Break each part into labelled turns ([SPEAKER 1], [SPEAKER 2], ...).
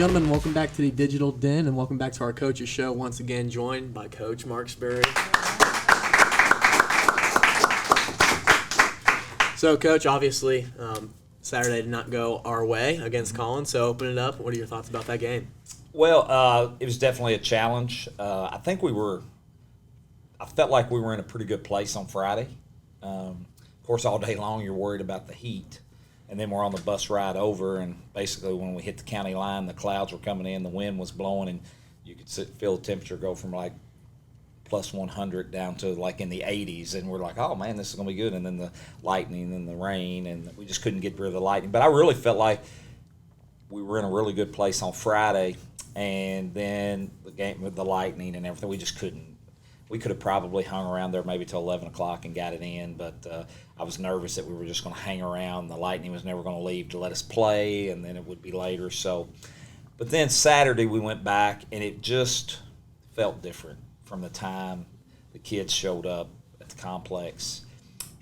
[SPEAKER 1] gentlemen, welcome back to the Digital Den, and welcome back to our Coaches Show. Once again, joined by Coach Marksbury. So, Coach, obviously, Saturday did not go our way against Collins, so open it up. What are your thoughts about that game?
[SPEAKER 2] Well, it was definitely a challenge. I felt like we were in a pretty good place on Friday. Of course, all day long you're worried about the heat. And then we're on the bus ride over, and basically when we hit the county line, the clouds were coming in, the wind was blowing, and you could feel the temperature go from like plus 100 down to like in the 80s. And we're like, oh, man, this is going to be good. And then the lightning and the rain, and we just couldn't get rid of the lightning. But I really felt like we were in a really good place on Friday, and then the game with the lightning and everything, we just couldn't. We could have probably hung around there maybe till 11 o'clock and got it in, but I was nervous that we were just going to hang around. The lightning was never going to leave to let us play, and then it would be later. So, but then Saturday we went back, and it just felt different from the time the kids showed up at the complex.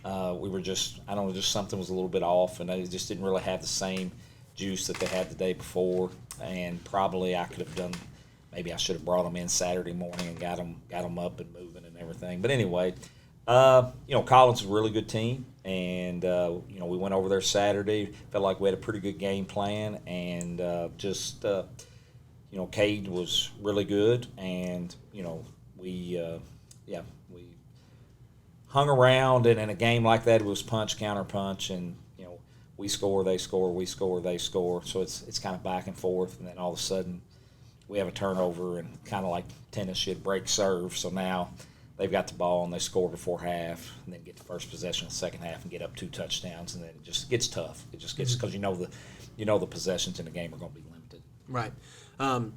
[SPEAKER 2] We were just, I don't know, just something was a little bit off, and they just didn't really have the same juice that they had the day before, and probably I could have done. Maybe I should have brought them in Saturday morning and got them up and moving and everything. But anyway, Collins is a really good team, and we went over there Saturday. Felt like we had a pretty good game plan, and Cade was really good, and we hung around, and in a game like that, it was punch counter punch, and we score, they score, we score, they score. So it's kind of back and forth, and then all of a sudden we have a turnover, and kind of like tennis, you'd break serve. So now they've got the ball and they score before half, and then get the first possession of the second half and get up 2 touchdowns, and then it just gets tough. It just gets because the possessions in the game are going to be limited.
[SPEAKER 1] Right.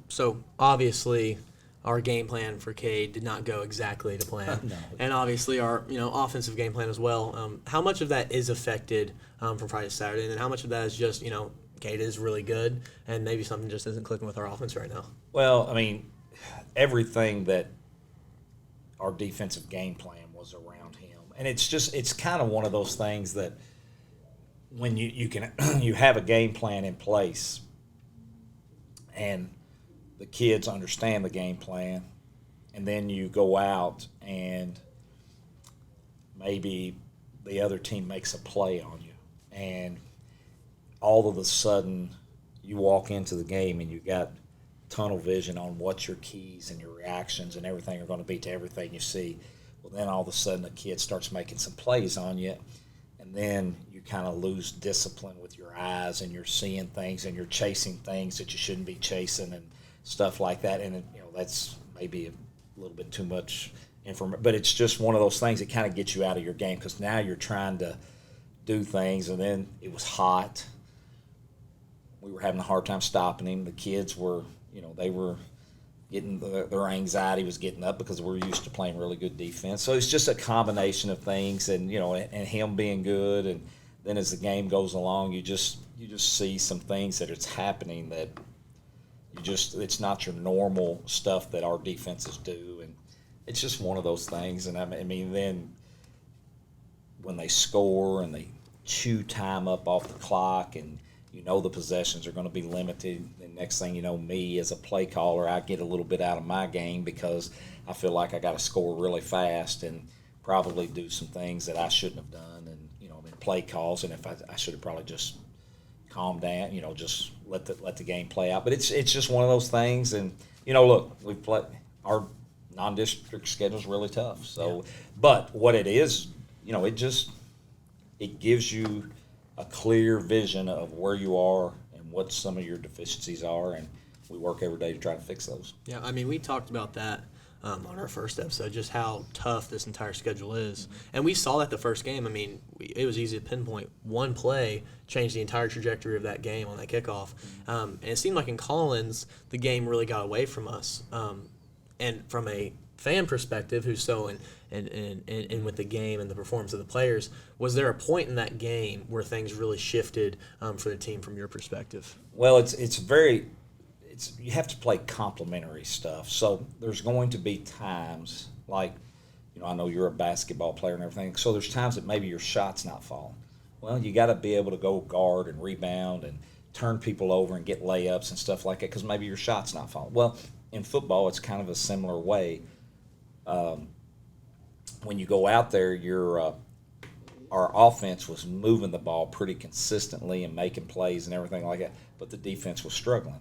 [SPEAKER 1] So obviously our game plan for Cade did not go exactly to plan,
[SPEAKER 2] No.
[SPEAKER 1] And obviously our offensive game plan as well. How much of that is affected from Friday to Saturday, and then how much of that is just Cade is really good, and maybe something just isn't clicking with our offense right now?
[SPEAKER 2] Well, I mean, everything that our defensive game plan was around him, and it's kind of one of those things that when you can you have a game plan in place, and the kids understand the game plan, and then you go out and maybe the other team makes a play on you, and all of a sudden you walk into the game and you got tunnel vision on what your keys and your reactions and everything are going to be to everything you see. Well, then all of a sudden a kid starts making some plays on you, and then you kind of lose discipline with your eyes, and you're seeing things and you're chasing things that you shouldn't be chasing and stuff like that. And that's maybe a little bit too much information, but it's just one of those things that kind of gets you out of your game, because now you're trying to do things, and then it was hot. We were having a hard time stopping him. The kids were, they were getting their anxiety was getting up because we're used to playing really good defense. So it's just a combination of things, and and him being good, and then as the game goes along, you just see some things that it's happening that it's not your normal stuff that our defenses do, and it's just one of those things. And I mean, then when they score and they chew time up off the clock, and the possessions are going to be limited. And next thing you know, me as a play caller, I get a little bit out of my game because I feel like I got to score really fast and probably do some things that I shouldn't have done, and in play calls. And if I should have probably just calmed down, just let the game play out. But it's just one of those things. And look, we play our non-district schedule is really tough. So, yeah. But what it is, it gives you a clear vision of where you are and what some of your deficiencies are, and we work every day to try to fix those.
[SPEAKER 1] Yeah, I mean, we talked about that on our first episode, just how tough this entire schedule is. Mm-hmm. And we saw that the first game. I mean, it was easy to pinpoint. One play changed the entire trajectory of that game on that kickoff. And it seemed like in Collins, the game really got away from us. And from a fan perspective, who's so in with the game and the performance of the players, was there a point in that game where things really shifted for the team from your perspective?
[SPEAKER 2] Well, you have to play complementary stuff. So there's going to be times like, I know you're a basketball player and everything, so there's times that maybe your shot's not falling. Well, you got to be able to go guard and rebound and turn people over and get layups and stuff like that because maybe your shot's not falling. Well, in football, it's kind of a similar way. When you go out there, our offense was moving the ball pretty consistently and making plays and everything like that, but the defense was struggling.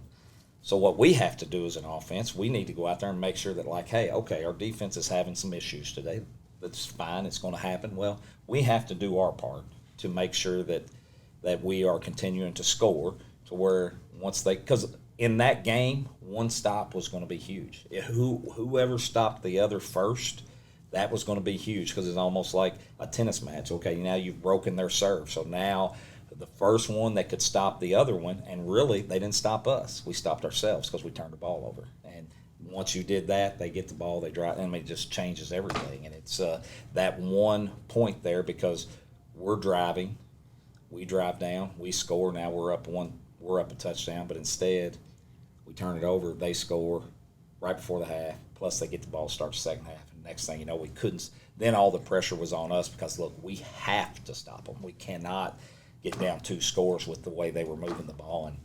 [SPEAKER 2] So what we have to do as an offense, we need to go out there and make sure that, like, hey, okay, our defense is having some issues today. That's fine. It's going to happen. Well, we have to do our part to make sure that we are continuing to score to where because in that game, one stop was going to be huge. Whoever stopped the other first, that was going to be huge because it's almost like a tennis match. Okay, now you've broken their serve. So now the first one that could stop the other one, and really they didn't stop us. We stopped ourselves because we turned the ball over. And once you did that, they get the ball, they drive, and it just changes everything. And it's that one point there because we're driving, we drive down, we score. Now we're up a touchdown, but instead we turn it over, they score right before the half. Plus they get the ball, start the second half. Next thing you know, we couldn't. Then all the pressure was on us because, look, we have to stop them. We cannot get down 2 scores with the way they were moving the ball. And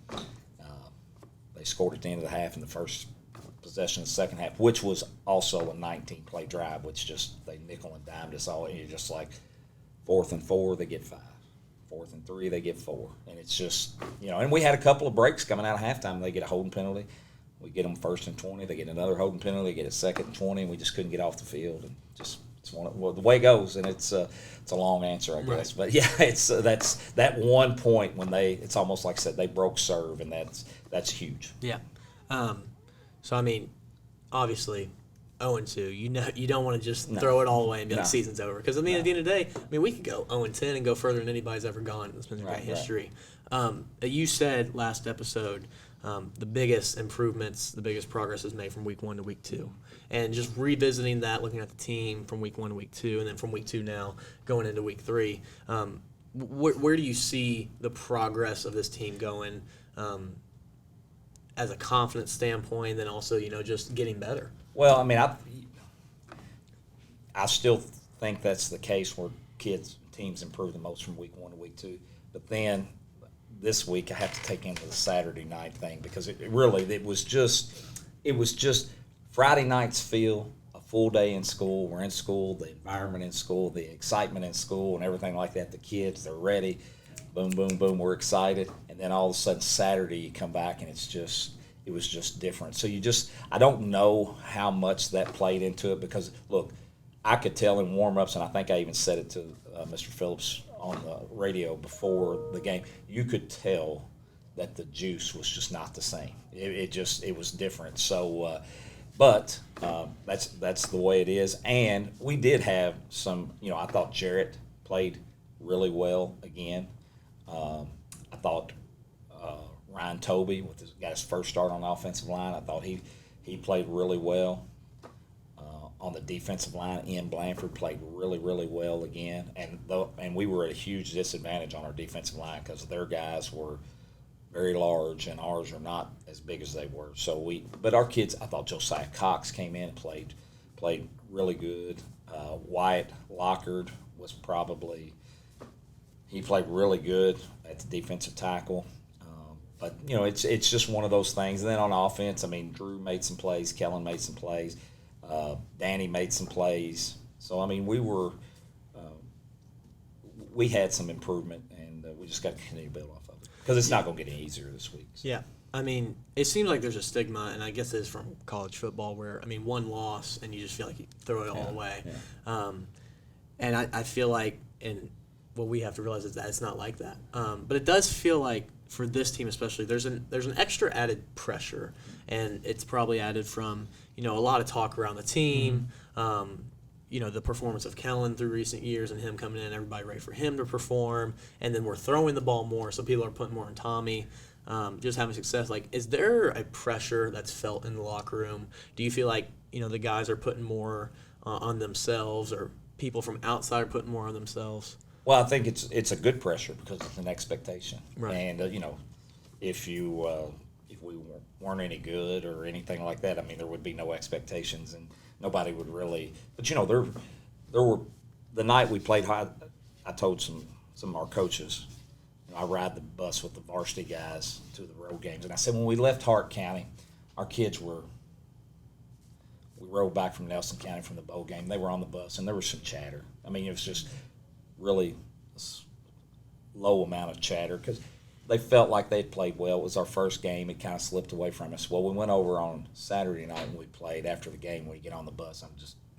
[SPEAKER 2] they scored at the end of the half in the first possession of the second half, which was also a 19-play drive, which just they nickel and dimed us all. And you're just like 4th and 4, they get 5. 4th and 3, they get 4. And it's just, and we had a couple of breaks coming out of halftime. They get a holding penalty. We get them 1st and 20. They get another holding penalty. They get a 2nd and 20, and we just couldn't get off the field. And just it's the way it goes. And it's a long answer, I guess. Right. But yeah, it's that's that one point when it's almost like I said they broke serve, and that's huge.
[SPEAKER 1] Yeah. So I mean, obviously, 0-2. You don't want to just throw it all away and be like the season's over because at the end of the day, we could go 0-10 and go further than anybody's ever gone in Spencer Gray history. Right. You said last episode. The biggest improvements, the biggest progress is made from week 1 to week 2. And just revisiting that, looking at the team from week 1 to week 2, and then from week 2 now going into week 3, where do you see the progress of this team going as a confidence standpoint, and then also, just getting better?
[SPEAKER 2] Well, I mean, I still think that's the case where teams improve the most from week 1 to week 2. But then this week I have to take into the Saturday night thing because it was just Friday nights feel a full day in school. We're in school, the environment in school, the excitement in school and everything like that. The kids, they're ready. Boom, boom, boom, we're excited. And then all of a sudden Saturday you come back and it was just different. So I don't know how much that played into it because, look, I could tell in warm-ups, and I think I even said it to Mr. Phillips on the radio before the game, you could tell that the juice was just not the same. It was different. So, but that's the way it is. And we did have some. I thought Jarrett played really well again. I thought Ryan Toby got his first start on the offensive line. I thought he played really well. On the defensive line, Ian Blanford played really, really well again, and we were at a huge disadvantage on our defensive line because their guys were very large and ours are not as big as they were. But our kids, I thought Josiah Cox came in and played really good. Wyatt Lockard he played really good at the defensive tackle. But it's just one of those things. And then on offense, Drew made some plays, Kellen made some plays. Danny made some plays. So, we had some improvement, and we just got to continue to build off of it because it's not going to get any easier this week. So.
[SPEAKER 1] Yeah. It seems like there's a stigma, and I guess it's from college football where, one loss, and you just feel like you throw it all away. Yeah. And I feel like, and what we have to realize is that it's not like that. But it does feel like, for this team especially, there's an extra added pressure, and it's probably added from a lot of talk around the team, the performance of Kellen through recent years and him coming in, everybody ready for him to perform, and then we're throwing the ball more, so people are putting more on Tommy, just having success. Like, is there a pressure that's felt in the locker room? Do you feel like the guys are putting more on themselves, or people from outside are putting more on themselves?
[SPEAKER 2] Well, I think it's a good pressure because it's an expectation,
[SPEAKER 1] right.
[SPEAKER 2] And if we weren't any good or anything like that, there would be no expectations, and nobody would really. But there were the night we played high. I told some of our coaches, I ride the bus with the varsity guys to the road games. And I said, when we left Hart County, our kids we rode back from Nelson County from the bowl game. They were on the bus, and there was some chatter. I mean, it was just really a low amount of chatter because they felt like they'd played well. It was our first game. It kind of slipped away from us. Well, we went over on Saturday night and we played. After the game, when you get on the bus,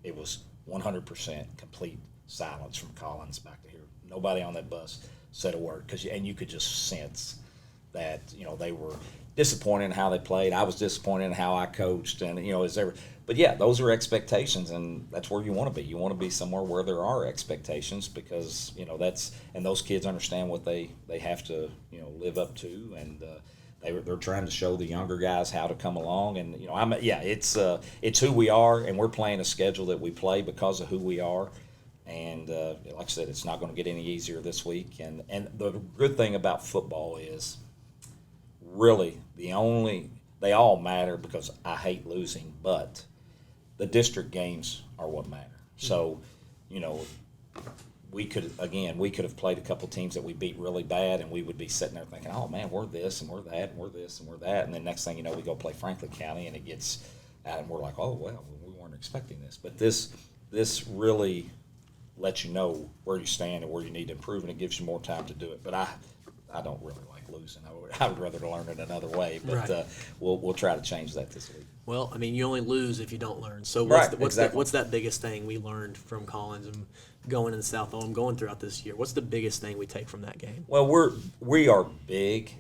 [SPEAKER 2] it was 100% complete silence from Collins back to here. Nobody on that bus said a word and you could just sense that they were disappointed in how they played. I was disappointed in how I coached, and but yeah, those are expectations, and that's where you want to be. You want to be somewhere where there are expectations because and those kids understand what they have to live up to, and they're trying to show the younger guys how to come along, and it's who we are, and we're playing a schedule that we play because of who we are. And like I said, it's not going to get any easier this week. And the good thing about football is really they all matter because I hate losing, but the district games are what matter. So, we could have played a couple teams that we beat really bad, and we would be sitting there thinking, oh, man, we're this and we're that and we're this and we're that. And then next thing you know, we go play Franklin County, and it gets out, and we're like, oh, well, we weren't expecting this. But this really lets you know where you stand and where you need to improve, and it gives you more time to do it. But I don't really like losing. I would rather learn it another way. But
[SPEAKER 1] right.
[SPEAKER 2] We'll try to change that this week.
[SPEAKER 1] Well, I mean, you only lose if you don't learn. So what's that biggest thing we learned from Collins and going in South Oldham, going throughout this year? What's the biggest thing we take from that game?
[SPEAKER 2] Well, we are big.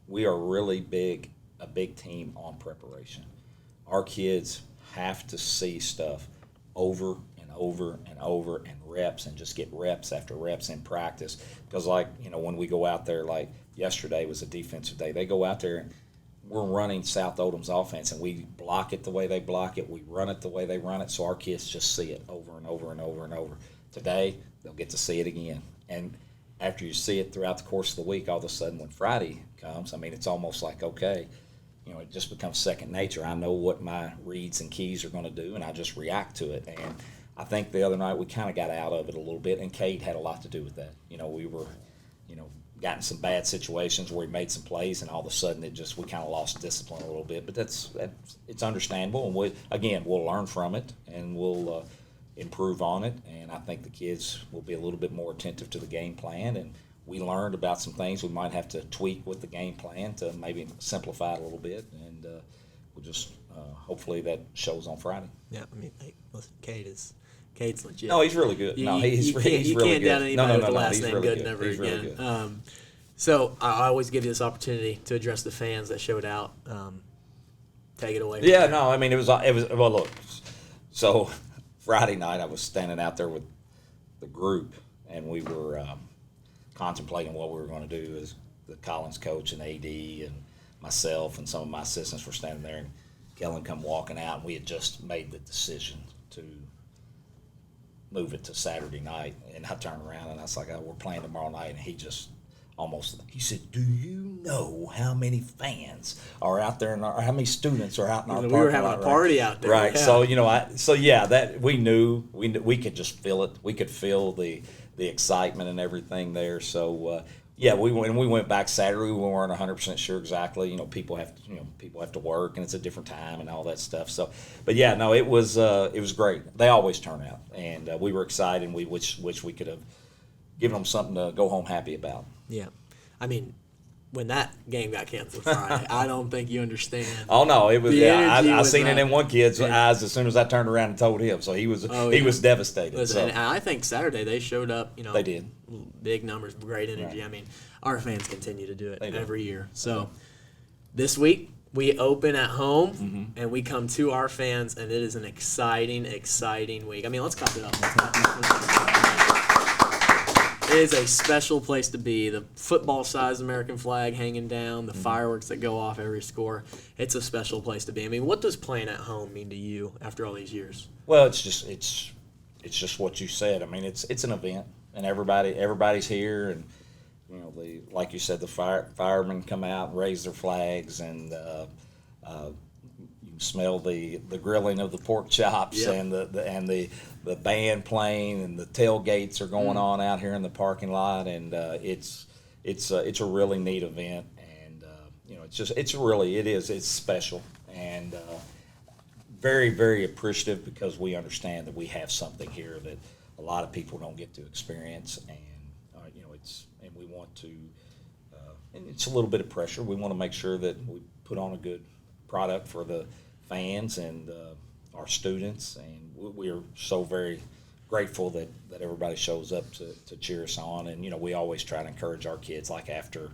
[SPEAKER 2] We are really big, a big team on preparation. Our kids have to see stuff over and over and over and reps, and just get reps after reps in practice. Because when we go out there, like yesterday was a defensive day, they go out there and we're running South Oldham's offense, and we block it the way they block it, we run it the way they run it, so our kids just see it over and over and over and over. Today, they'll get to see it again. And after you see it throughout the course of the week, all of a sudden when Friday comes, I mean, it's almost like, okay, it just becomes second nature. I know what my reads and keys are going to do, and I just react to it. And I think the other night we kind of got out of it a little bit, and Cade had a lot to do with that. We were, got in some bad situations where he made some plays, and all of a sudden we kind of lost discipline a little bit. But it's understandable, and we'll learn from it, and we'll improve on it. And I think the kids will be a little bit more attentive to the game plan, and we learned about some things we might have to tweak with the game plan to maybe simplify it a little bit, and we'll just hopefully that shows on Friday.
[SPEAKER 1] Yeah, I mean, hey, listen, Cade's legit.
[SPEAKER 2] No, he's really good. He's really good.
[SPEAKER 1] You can't down anybody with the last name
[SPEAKER 2] really
[SPEAKER 1] good never
[SPEAKER 2] he's
[SPEAKER 1] again.
[SPEAKER 2] Really good.
[SPEAKER 1] So I always give you this opportunity to address the fans that showed out. Take it away.
[SPEAKER 2] Yeah, no, I mean, it was well, look, so Friday night I was standing out there with the group, and we were contemplating what we were going to do as the Collins coach and AD and myself and some of my assistants were standing there, and Kellen come walking out, and we had just made the decision to move it to Saturday night. And I turned around and I was like, oh, we're playing tomorrow night. And he just he said, do you know how many fans are out there, or how many students are out in our parking lot?
[SPEAKER 1] We were having a party out there.
[SPEAKER 2] Right.
[SPEAKER 1] Yeah.
[SPEAKER 2] So, that we knew, we could just feel it. We could feel the excitement and everything there. So, when we went back Saturday, we weren't 100% sure exactly. People have to work, and it's a different time and all that stuff. So, but yeah, no, it was great. They always turn out, and we were excited. And we wish we could have given them something to go home happy about.
[SPEAKER 1] Yeah, I mean, when that game got canceled Friday, I don't think you understand.
[SPEAKER 2] Oh no, it was. I
[SPEAKER 1] was
[SPEAKER 2] seen it in one kid's eyes as soon as I turned around and told him. So he was devastated.
[SPEAKER 1] And I think Saturday they showed up.
[SPEAKER 2] They did.
[SPEAKER 1] Big numbers, great energy. Right. I mean, our fans continue to do it every year. So this week we open at home, and we come to our fans, and it is an exciting week. I mean, let's clap it up. It is a special place to be. The football-sized American flag hanging down, the fireworks that go off every score. It's a special place to be. I mean, what does playing at home mean to you after all these years?
[SPEAKER 2] Well, it's just what you said. I mean, it's an event, and everybody's here, and like you said, the firemen come out and raise their flags, and you can smell the grilling of the pork chops, and the band playing, and the tailgates are going on out here in the parking lot, and it's it's a really neat event, and it's special, and very, very appreciative because we understand that we have something here that a lot of people don't get to experience, and we want to, and it's a little bit of pressure. We want to make sure that we put on a good product for the fans and our students, and we are so very grateful that everybody shows up to cheer us on, and we always try to encourage our kids, like after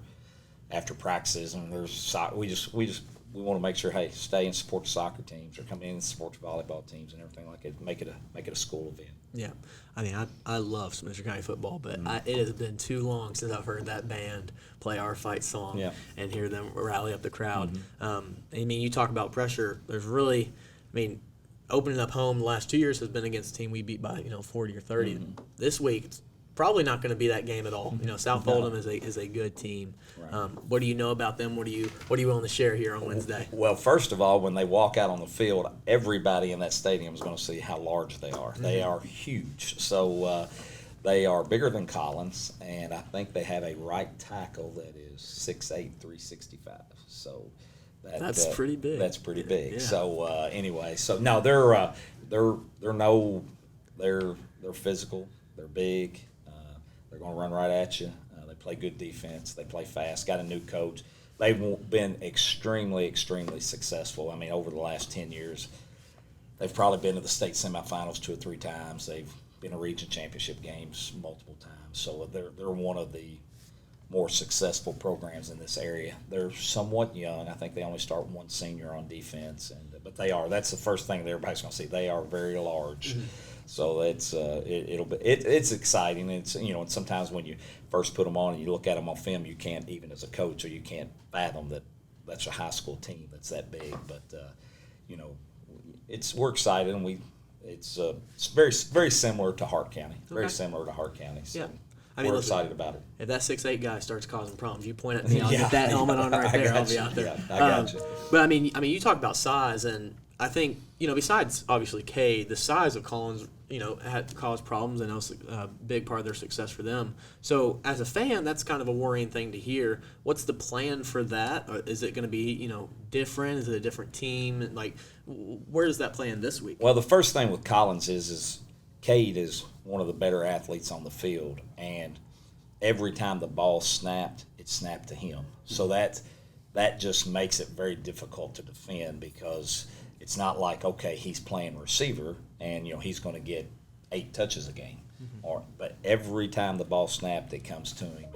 [SPEAKER 2] practices, and we want to make sure, hey, stay and support the soccer teams, or come in and support the volleyball teams and everything like it. Make it a school event.
[SPEAKER 1] Yeah, I mean, I love Spencer County football, but it has been too long since I've heard that band play our fight song and hear them rally up the crowd. I mean, you talk about pressure. There's really, opening up home the last 2 years has been against a team we beat by 40 or 30. This week it's probably not going to be that game at all. South Oldham is a good team. Right. What do you know about them? What are you willing to share here on Wednesday?
[SPEAKER 2] Well, first of all, when they walk out on the field, everybody in that stadium is going to see how large they are. They are huge. So they are bigger than Collins, and I think they have a right tackle that is 6'8", 365. So
[SPEAKER 1] that's pretty big.
[SPEAKER 2] That's pretty big.
[SPEAKER 1] Yeah.
[SPEAKER 2] So anyway, no, they're physical. They're big. They're going to run right at you. They play good defense. They play fast. Got a new coach. They've been extremely, extremely successful. Over the last 10 years, they've probably been to the state semifinals 2 or 3 times. They've been to region championship games multiple times. So they're one of the more successful programs in this area. They're somewhat young. I think they only start one senior on defense, but they are. That's the first thing that everybody's going to see. They are very large. So it's exciting. It's and sometimes when you first put them on and you look at them on film, you can't, even as a coach, or you can't fathom that that's a high school team that's that big. But we're excited, and it's very, very similar to Hart County. Very similar to Hart County. So.
[SPEAKER 1] Yeah.
[SPEAKER 2] We're excited about it.
[SPEAKER 1] If that 6'8" guy starts causing problems, you point at me. I'll get that helmet on right there. I'll be out there.
[SPEAKER 2] Yeah, I got you.
[SPEAKER 1] But you talk about size, and I think besides obviously Cade, the size of Collins, had caused problems, and that was a big part of their success for them. So as a fan, that's kind of a worrying thing to hear. What's the plan for that? Or is it going to be different? Is it a different team? Like, where does that play in this week?
[SPEAKER 2] Well, the first thing with Collins is Cade is one of the better athletes on the field, and every time the ball snapped, it snapped to him. So that just makes it very difficult to defend, because it's not like, okay, he's playing receiver and he's going to get 8 touches a game, but every time the ball snapped, it comes to him. And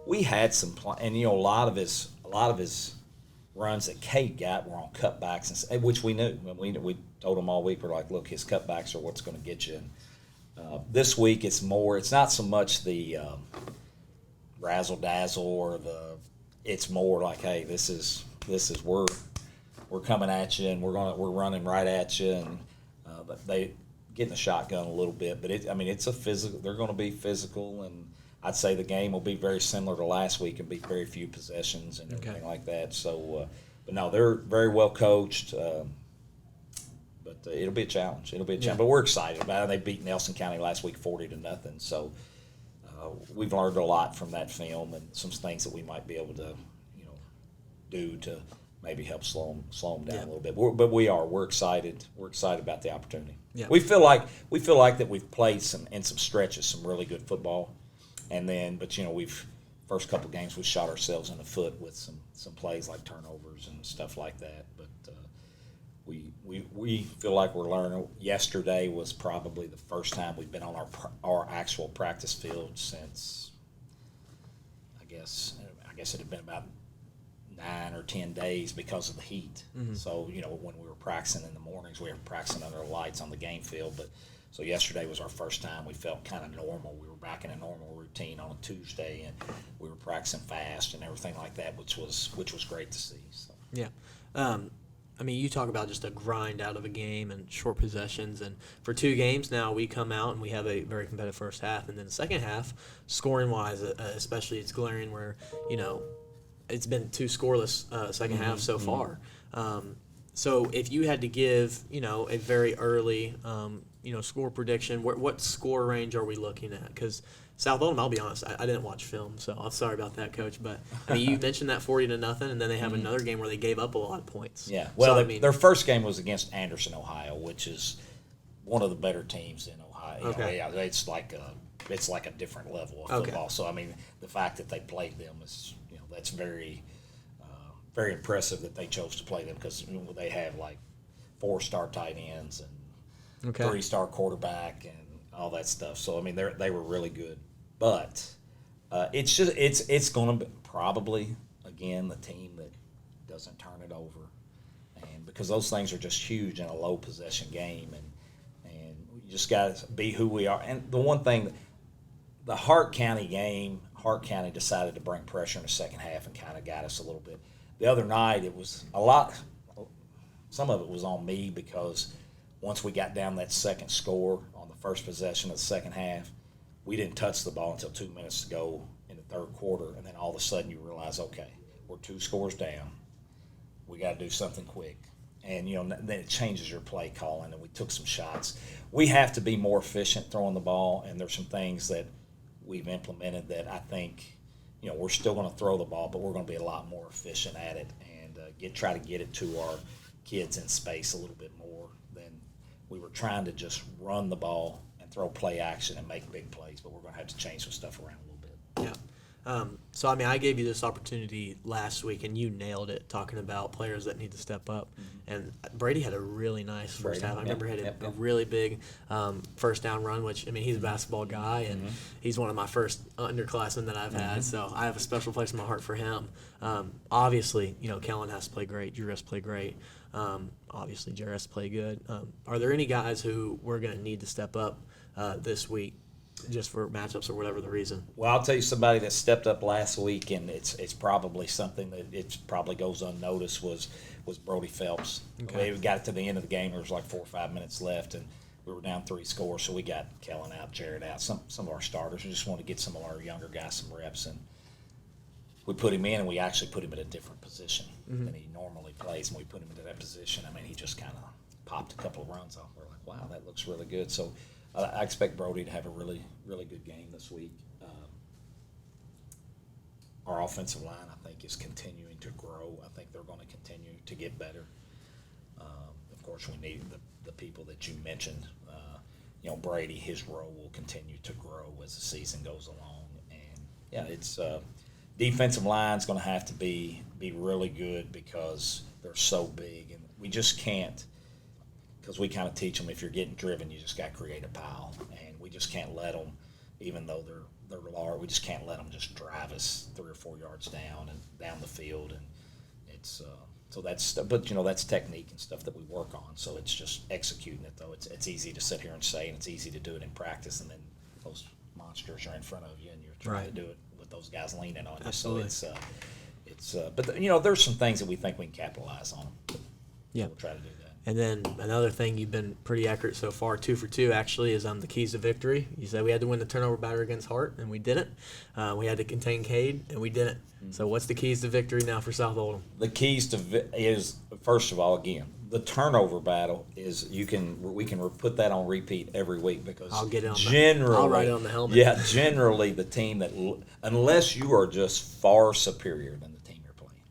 [SPEAKER 2] we had some and a lot of his runs that Cade got were on cutbacks, and which we knew. We told him all week, we're like, look, his cutbacks are what's going to get you. This week it's not so much the razzle dazzle or it's more like, hey, this is we're coming at you, and we're running right at you, and they getting the shotgun a little bit, but it's a physical. They're going to be physical, and I'd say the game will be very similar to last week and be very few possessions and everything like that. So, but no, they're very well coached. But it'll be a challenge. But we're excited about it. They beat Nelson County last week 40-0. So we've learned a lot from that film, and some things that we might be able to, do to maybe help slow them down a little bit. We're excited. We're excited about the opportunity. Yeah. We feel like that we've played some stretches some really good football, and then we've first couple games we shot ourselves in the foot with some plays like turnovers and stuff like that. But we feel like we're learning. Yesterday was probably the first time we've been on our actual practice field since I guess it had been about 9 or 10 days because of the heat. So when we were practicing in the mornings, we were practicing under the lights on the game field. But so yesterday was our first time. We felt kind of normal. We were back in a normal routine on a Tuesday, and we were practicing fast and everything like that, which was great to see. So.
[SPEAKER 1] Yeah. You talk about just a grind out of a game and short possessions. And for 2 games now, we come out and we have a very competitive first half. And then the second half, scoring-wise, especially, it's glaring where, it's been 2 scoreless second half so far. So if you had to give, a very early score prediction. What score range are we looking at? Because South Oldham, I'll be honest, I didn't watch film, so I'm sorry about that, Coach. But I mean, you mentioned that 40-0, and then they have another game where they gave up a lot of points.
[SPEAKER 2] Yeah. Well,
[SPEAKER 1] so,
[SPEAKER 2] their first game was against Anderson, Ohio, which is one of the better teams in Ohio.
[SPEAKER 1] Okay.
[SPEAKER 2] Yeah, it's like a different level of football. So I mean, the fact that they played them is that's very very impressive that they chose to play them, because they have like 4-star tight ends and 3-star quarterback and all that stuff. So I mean, they were really good, but it's going to be probably again the team that doesn't turn it over, and because those things are just huge in a low possession game, and we just got to be who we are. And the one thing, the Hart County game, Hart County decided to bring pressure in the second half and kind of got us a little bit. The other night it was a lot. Some of it was on me, because once we got down that second score on the first possession of the second half, we didn't touch the ball until 2 minutes to go in the third quarter, and then all of a sudden you realize, okay, we're 2 scores down. We got to do something quick. And, then it changes your play calling, and we took some shots. We have to be more efficient throwing the ball, and there's some things that we've implemented that I think, we're still going to throw the ball, but we're going to be a lot more efficient at it, and try to get it to our kids in space a little bit more than we were trying to just run the ball and throw play action and make big plays, but we're going to have to change some stuff around a little bit.
[SPEAKER 1] Yeah. So, I mean, I gave you this opportunity last week, and you nailed it, talking about players that need to step up. Mm-hmm. And Brady had a really nice first half. I remember he had a really big first down run, which, I mean, he's a basketball guy, and he's one of my first underclassmen that I've had. So I have a special place in my heart for him. Obviously, Kellen has to play great. Drew has to play great. Obviously, Jared has to play good. Are there any guys who we're going to need to step up this week, just for matchups or whatever the reason?
[SPEAKER 2] Well, I'll tell you somebody that stepped up last week, and it's probably something that it probably goes unnoticed, was Brody Phelps.
[SPEAKER 1] Okay.
[SPEAKER 2] We got to the end of the game. There was like 4 or 5 minutes left, and we were down 3 scores, so we got Kellen out, Jared out, some of our starters. We just wanted to get some of our younger guys some reps, and we put him in, and we actually put him in a different position than he normally plays, and we put him into that position. I mean, he just kind of popped a couple of runs off. We're like, wow, that looks really good. So I expect Brody to have a really, really good game this week. Our offensive line, I think, is continuing to grow. I think they're going to continue to get better. Of course, we need the people that you mentioned. Brady, his role will continue to grow as the season goes along. And, yeah, it's defensive line's going to have to be really good, because they're so big. And we just can't, because we kind of teach them, if you're getting driven, you just got to create a pile. And we just can't let them, even though they're large, we just can't let them just drive us 3 or 4 yards down the field. And it's so that's technique and stuff that we work on. So it's just executing it, though. It's easy to sit here and say, and it's easy to do it in practice, and then those monsters are in front of you, and you're trying to do it with those guys leaning on you.
[SPEAKER 1] Absolutely.
[SPEAKER 2] So but there's some things that we think we can capitalize on.
[SPEAKER 1] Yeah.
[SPEAKER 2] We'll try to do that.
[SPEAKER 1] And then another thing, you've been pretty accurate so far, 2 for 2 actually, is the keys to victory. You said we had to win the turnover battle against Hart, and we didn't. We had to contain Cade, and we didn't. So what's the keys to victory now for South Oldham?
[SPEAKER 2] The keys to is, first of all, again, the turnover battle is we can put that on repeat every week, because
[SPEAKER 1] I'll get it on
[SPEAKER 2] generally,
[SPEAKER 1] I'll write it on the helmet.
[SPEAKER 2] Yeah, generally the team that, unless you are just far superior than the team you're playing,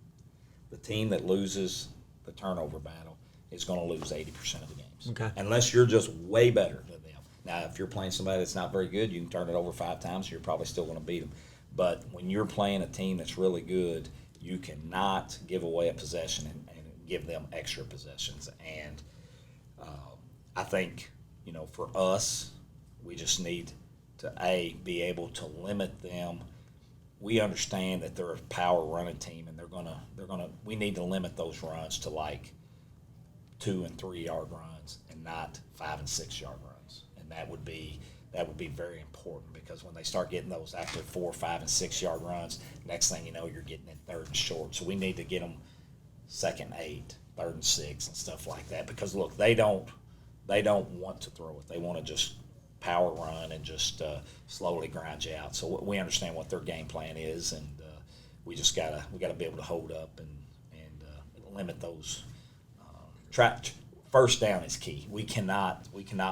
[SPEAKER 2] the team that loses the turnover battle is going to lose 80% of the games.
[SPEAKER 1] Okay.
[SPEAKER 2] Unless you're just way better than them. Now, if you're playing somebody that's not very good, you can turn it over 5 times, you're probably still going to beat them. But when you're playing a team that's really good, you cannot give away a possession and give them extra possessions. And I think, for us, we just need to, be able to limit them. We understand that they're a power running team, and we need to limit those runs to like 2 and 3 yard runs, and not 5 and 6 yard runs. And that would be very important, because when they start getting those after 4, 5, and 6 yard runs, next thing you know, you're getting it 3rd and short. So we need to get them 2nd and 8, 3rd and 6, and stuff like that. Because look, they don't want to throw it. They want to just power run and just slowly grind you out. So we understand what their game plan is, and we gotta be able to hold up and limit those. first down is key. We cannot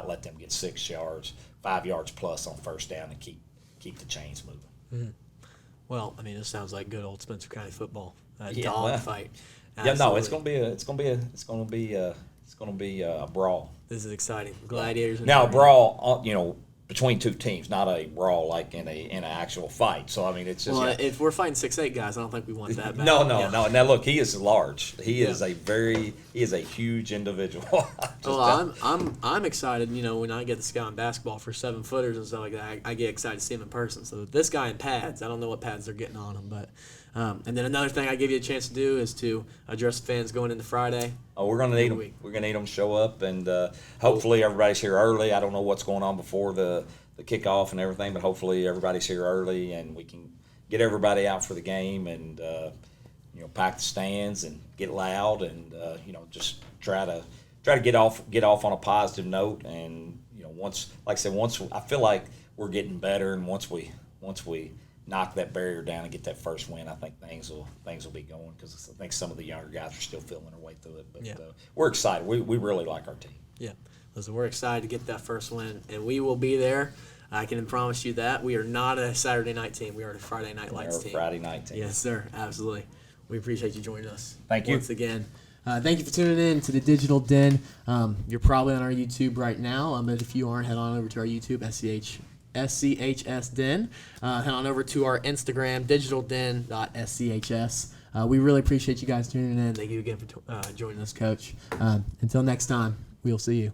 [SPEAKER 2] let them get 6 yards, 5 yards plus on first down and keep the chains moving.
[SPEAKER 1] Well, I mean, this sounds like good old Spencer County football.
[SPEAKER 2] Yeah,
[SPEAKER 1] Dog
[SPEAKER 2] well,
[SPEAKER 1] fight.
[SPEAKER 2] Yeah, no, it's
[SPEAKER 1] Absolutely.
[SPEAKER 2] gonna be a brawl.
[SPEAKER 1] This is exciting. Gladiators. and
[SPEAKER 2] Now, a
[SPEAKER 1] everything.
[SPEAKER 2] brawl, between two teams, not a brawl like in an actual fight. So I mean, it's just
[SPEAKER 1] Well, if we're fighting 6'8" guys, I don't think we want that. Bad.
[SPEAKER 2] no. Now look, he is large. He is a huge individual.
[SPEAKER 1] Well, I'm excited. When I get this guy in basketball for 7-footers and stuff like that, I get excited to see him in person. So this guy in pads, I don't know what pads they're getting on him, but and then another thing I give you a chance to do is to address fans going into Friday.
[SPEAKER 2] Oh, we're gonna need them.
[SPEAKER 1] Week.
[SPEAKER 2] We're gonna need them to show up, and hopefully everybody's here early. I don't know what's going on before the kickoff and everything, but hopefully everybody's here early, and we can get everybody out for the game, and pack the stands and get loud, and just try to get off on a positive note. And once I feel like we're getting better, and once we knock that barrier down and get that first win, I think things will be going, because I think some of the younger guys are still feeling their way through it. But we're excited. We really like our team.
[SPEAKER 1] Yeah. Listen, we're excited to get that first win, and we will be there. I can promise you that. We are not a Saturday night team. We are a Friday Night Lights team.
[SPEAKER 2] Friday night team.
[SPEAKER 1] Yes, sir. Absolutely. We appreciate you joining us.
[SPEAKER 2] Thank you.
[SPEAKER 1] Once again. Thank you for tuning in to the Digital Den. You're probably on our YouTube right now, but if you aren't, head on over to our YouTube, SCHS Den. Head on over to our Instagram, digitalden.schs. We really appreciate you guys tuning in. Thank you again for joining us, Coach. Until next time, we'll see you.